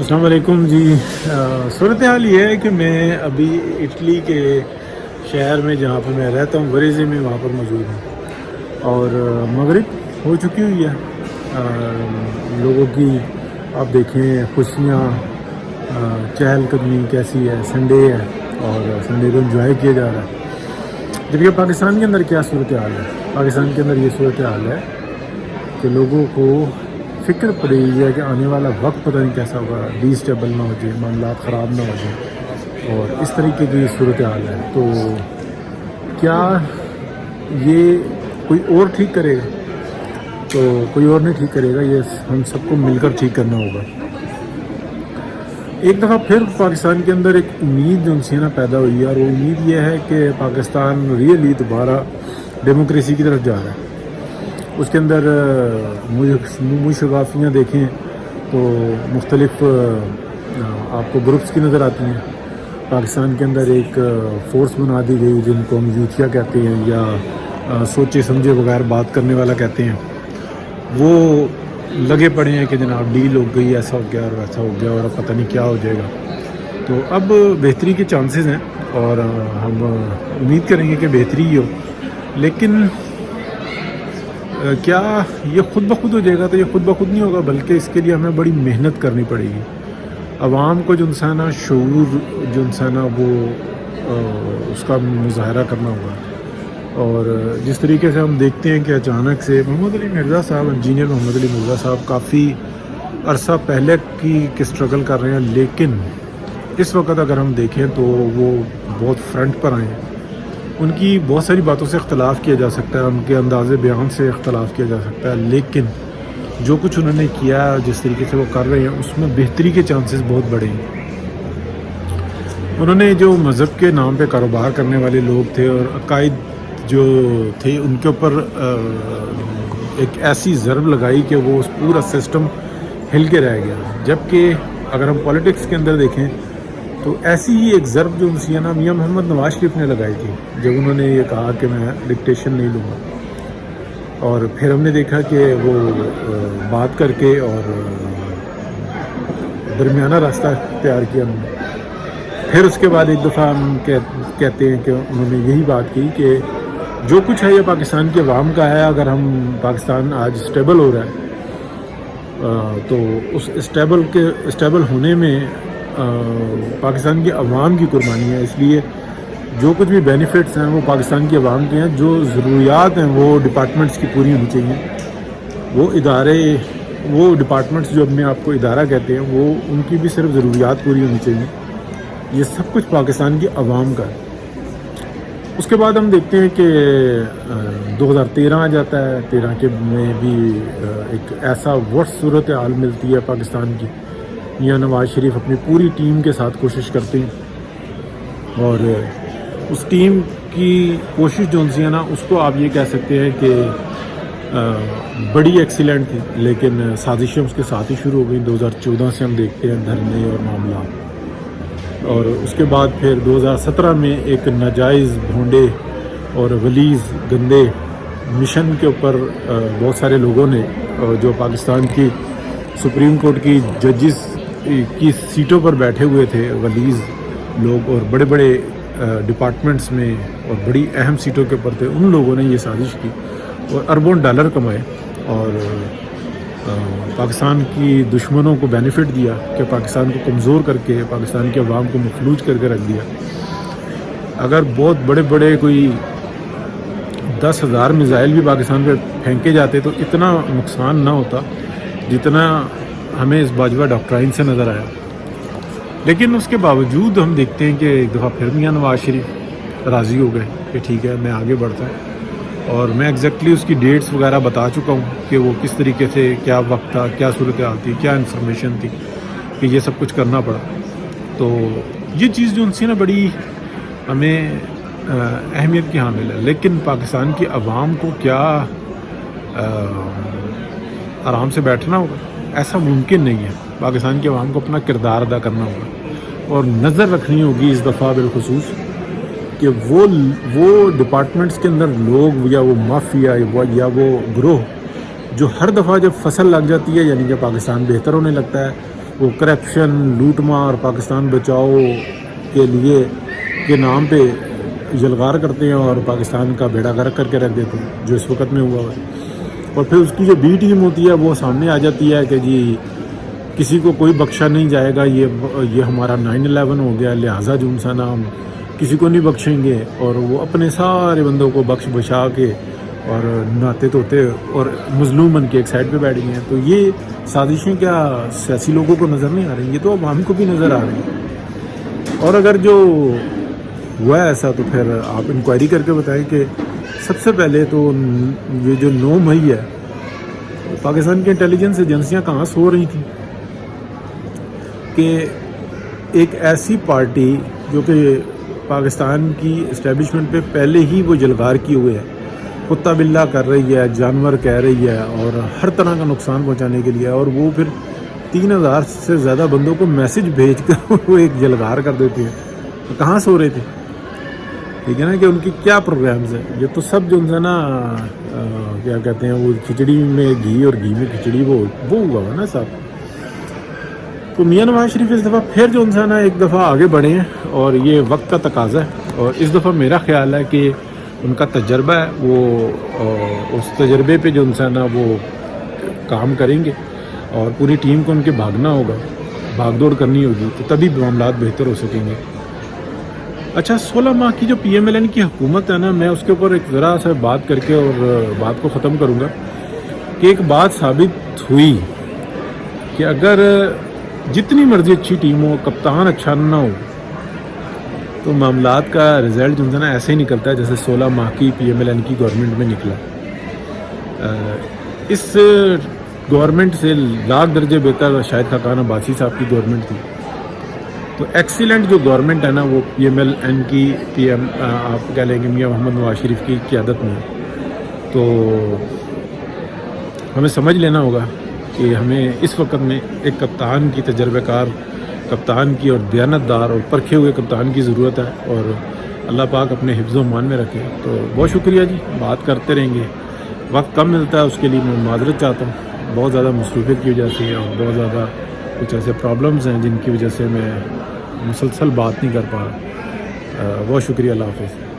السلام علیکم جی. صورتحال یہ ہے کہ میں ابھی اٹلی کے شہر میں جہاں پہ میں رہتا ہوں وریزے میں وہاں پر موجود ہوں اور مغرب ہو چکی ہوئی ہے. لوگوں کی آپ دیکھیں خوشیاں, چہل قدمی کیسی ہے. سنڈے ہے اور سنڈے کو انجوائے کیا جا رہا ہے. جبکہ پاکستان کے اندر کیا صورتحال ہے؟ پاکستان کے اندر یہ صورتحال ہے کہ لوگوں کو فکر پڑی ہوئی ہے کہ آنے والا وقت پتہ نہیں کیسا ہوگا, ڈی اسٹیبل نہ ہو جائے, معاملات خراب نہ ہو جائیں, اور اس طریقے کی صورتحال ہے. تو کیا یہ کوئی اور ٹھیک کرے گا؟ تو کوئی اور نہیں ٹھیک کرے گا, یہ ہم سب کو مل کر ٹھیک کرنا ہوگا. ایک دفعہ پھر پاکستان کے اندر ایک امید جو نا پیدا ہوئی ہے, اور وہ امید یہ ہے کہ پاکستان ریئلی دوبارہ ڈیموکریسی کی طرف جا رہا ہے. اس کے اندر منہ شگافیاں دیکھیں تو مختلف آپ کو گروپس کی نظر آتی ہیں. پاکستان کے اندر ایک فورس بنا دی گئی جن کو ہم یوتھیا کہتے ہیں یا سوچے سمجھے بغیر بات کرنے والا کہتے ہیں. وہ لگے پڑے ہیں کہ جناب ڈیل ہو گئی, ایسا ہو گیا اور ویسا ہو گیا اور اب پتہ نہیں کیا ہو جائے گا. تو اب بہتری کے چانسز ہیں اور ہم امید کریں گے کہ بہتری ہی ہو. لیکن کیا یہ خود بخود ہو جائے گا؟ تو یہ خود بخود نہیں ہوگا, بلکہ اس کے لیے ہمیں بڑی محنت کرنی پڑے گی. عوام کو جو انسانہ شعور جو انسانہ وہ اس کا مظاہرہ کرنا ہوگا. اور جس طریقے سے ہم دیکھتے ہیں کہ اچانک سے محمد علی مرزا صاحب, انجینئر محمد علی مرزا صاحب کافی عرصہ پہلے کی اسٹرگل کر رہے ہیں, لیکن اس وقت اگر ہم دیکھیں تو وہ بہت فرنٹ پر آئے ہیں. ان کی بہت ساری باتوں سے اختلاف کیا جا سکتا ہے, ان کے انداز بیان سے اختلاف کیا جا سکتا ہے, لیکن جو کچھ انہوں نے کیا, جس طریقے سے وہ کر رہے ہیں, اس میں بہتری کے چانسز بہت بڑے ہیں. انہوں نے جو مذہب کے نام پہ کاروبار کرنے والے لوگ تھے اور عقائد جو تھے ان کے اوپر ایک ایسی ضرب لگائی کہ وہ اس پورا سسٹم ہل کے رہ گیا. جبکہ اگر ہم پولیٹکس کے اندر دیکھیں تو ایسی ہی ایک ضرب جو نا میاں محمد نواز شریف نے لگائی تھی جب انہوں نے یہ کہا کہ میں ڈکٹیشن نہیں لوں گا, اور پھر ہم نے دیکھا کہ وہ بات کر کے اور درمیانہ راستہ اختیار کیا انہوں نے. پھر اس کے بعد ایک دفعہ ہم کہتے ہیں کہ انہوں نے یہی بات کی کہ جو کچھ ہے یہ پاکستان کے عوام کا ہے. اگر ہم پاکستان آج اسٹیبل ہو رہا ہے تو اس اسٹیبل ہونے میں پاکستان کے عوام کی قربانی ہے. اس لیے جو کچھ بھی بینیفٹس ہیں وہ پاکستان کے عوام کے ہیں. جو ضروریات ہیں وہ ڈپارٹمنٹس کی پوری ہونی چاہیے. وہ ڈپارٹمنٹس جو اپنے آپ کو ادارہ کہتے ہیں وہ ان کی بھی صرف ضروریات پوری ہونی چاہیے. یہ سب کچھ پاکستان کے عوام کا ہے. اس کے بعد ہم دیکھتے ہیں کہ 2013 آ جاتا ہے. 13 کے میں بھی ایک ایسا ورس صورتحال ملتی ہے پاکستان کی. میاں نواز شریف اپنی پوری ٹیم کے ساتھ کوشش کرتے ہیں, اور اس ٹیم کی کوشش جو ہے نا اس کو آپ یہ کہہ سکتے ہیں کہ بڑی ایکسیلنٹ تھی, لیکن سازشیں اس کے ساتھ ہی شروع ہو گئی. 2014 سے ہم دیکھتے ہیں دھرنے اور معاملات, اور اس کے بعد پھر 2017 میں ایک ناجائز بھونڈے اور غلیظ گندے مشن کے اوپر بہت سارے لوگوں نے جو پاکستان کی سپریم کورٹ کی ججز کی سیٹوں پر بیٹھے ہوئے تھے, غلیظ لوگ اور بڑے بڑے ڈپارٹمنٹس میں اور بڑی اہم سیٹوں کے اوپر تھے, ان لوگوں نے یہ سازش کی اور اربوں ڈالر کمائے اور پاکستان کی دشمنوں کو بینیفٹ دیا کہ پاکستان کو کمزور کر کے پاکستان کے عوام کو مفلوج کر کے رکھ دیا. اگر بہت بڑے بڑے کوئی 10,000 میزائل بھی پاکستان پہ پھینکے جاتے تو اتنا نقصان نہ ہوتا جتنا ہمیں اس باجوہ ڈاکٹرائن سے نظر آیا. لیکن اس کے باوجود ہم دیکھتے ہیں کہ ایک دفعہ پھر میاں نواز شریف راضی ہو گئے کہ ٹھیک ہے میں آگے بڑھتا ہوں. اور میں ایگزیکٹلی اس کی ڈیٹس وغیرہ بتا چکا ہوں کہ وہ کس طریقے سے, کیا وقت تھا, کیا صورتحال تھی, کیا انفارمیشن تھی کہ یہ سب کچھ کرنا پڑا. تو یہ چیز جو ان سے نا بڑی ہمیں اہمیت کی حامل ہے. لیکن پاکستان کی عوام کو کیا آرام سے بیٹھنا ہوگا؟ ایسا ممکن نہیں ہے. پاکستان کی عوام کو اپنا کردار ادا کرنا ہوگا اور نظر رکھنی ہوگی اس دفعہ بالخصوص کہ وہ ڈپارٹمنٹس کے اندر لوگ یا وہ مافیا یا وہ گروہ جو ہر دفعہ جب فصل لگ جاتی ہے یعنی کہ پاکستان بہتر ہونے لگتا ہے وہ کرپشن لوٹ مار پاکستان بچاؤ کے لیے کے نام پہ یلغار کرتے ہیں اور پاکستان کا بیڑا غرق کر کے رکھ دیتے ہیں، جو اس وقت میں ہوا ہے. اور پھر اس کی جو بی ٹیم ہوتی ہے وہ سامنے آ جاتی ہے کہ جی کسی کو کوئی بخشا نہیں جائے گا، یہ ہمارا 9/11 ہو گیا، لہٰذا جو انسان ہم کسی کو نہیں بخشیں گے. اور وہ اپنے سارے بندوں کو بخش بچا کے اور نہاتے دھوتے اور مظلوم بن کے ایک سائڈ پہ بیٹھ گئے ہیں. تو یہ سازشیں کیا سیاسی لوگوں کو نظر نہیں آ رہی، یہ تو اب ہم کو بھی نظر آ رہی ہیں. اور اگر جو ہوا ہے ایسا تو پھر آپ انکوائری کر کے بتائیں کہ سب سے پہلے تو یہ جو 9 مئی ہے پاکستان کی انٹیلیجنس ایجنسیاں کہاں سو رہی تھیں کہ ایک ایسی پارٹی جو کہ پاکستان کی اسٹیبلشمنٹ پہ پہلے ہی وہ جلغار کیے ہوئے ہے، کتا بلا کر رہی ہے، جانور کہہ رہی ہے اور ہر طرح کا نقصان پہنچانے کے لیے، اور وہ پھر 3000 سے زیادہ بندوں کو میسج بھیج کر وہ ایک جلغار کر دیتے ہیں. تو کہاں سو رہے تھے؟ ٹھیک ہے نا، کہ ان کی کیا پروگرامز ہیں. یہ تو سب جو ہے نا کیا کہتے ہیں وہ کھچڑی میں گھی اور گھی میں کھچڑی وہ ہوا ہے نا صاحب. تو میاں نواز شریف اس دفعہ پھر جو ہے نا ایک دفعہ آگے بڑھے ہیں اور یہ وقت کا تقاضا ہے. اور اس دفعہ میرا خیال ہے کہ ان کا تجربہ ہے، وہ اس تجربے پہ جو ہے نا وہ کام کریں گے اور پوری ٹیم کو ان کے بھاگنا ہوگا، بھاگ دوڑ کرنی ہوگی، تو تبھی معاملات بہتر ہو سکیں گے. اچھا، 16 ماہ کی جو پی ایم ایل این کی حکومت ہے نا، میں اس کے اوپر ایک ذرا سا بات کر کے اور بات کو ختم کروں گا کہ ایک بات ثابت ہوئی کہ اگر جتنی مرضی اچھی ٹیم ہو، کپتان اچھا نہ ہو، تو معاملات کا رزلٹ جو ہے نا ایسے ہی نکلتا ہے جیسے 16 ماہ کی پی ایم ایل این کی گورنمنٹ میں نکلا. اس گورنمنٹ سے لاکھ درجے بہتر شاہد خاقان عباسی صاحب کی گورنمنٹ تھی. تو ایکسیلنٹ جو گورنمنٹ ہے نا وہ پی ایم ایل این کی آپ کہہ لیں گے میاں محمد نواز شریف کی قیادت میں. تو ہمیں سمجھ لینا ہوگا کہ ہمیں اس وقت میں ایک کپتان کی تجربہ کار کپتان کی اور دیانتدار اور پرکھے ہوئے کپتان کی ضرورت ہے، اور اللہ پاک اپنے حفظ و امان میں رکھے. تو بہت شکریہ جی، بات کرتے رہیں گے. وقت کم ملتا ہے، اس کے لیے میں معذرت چاہتا ہوں. بہت زیادہ مصروفیت کی وجہ سے اور بہت زیادہ کچھ ایسے پرابلمز ہیں جن کی وجہ سے میں مسلسل بات نہیں کر پا رہا. بہت شکریہ، اللہ حافظ.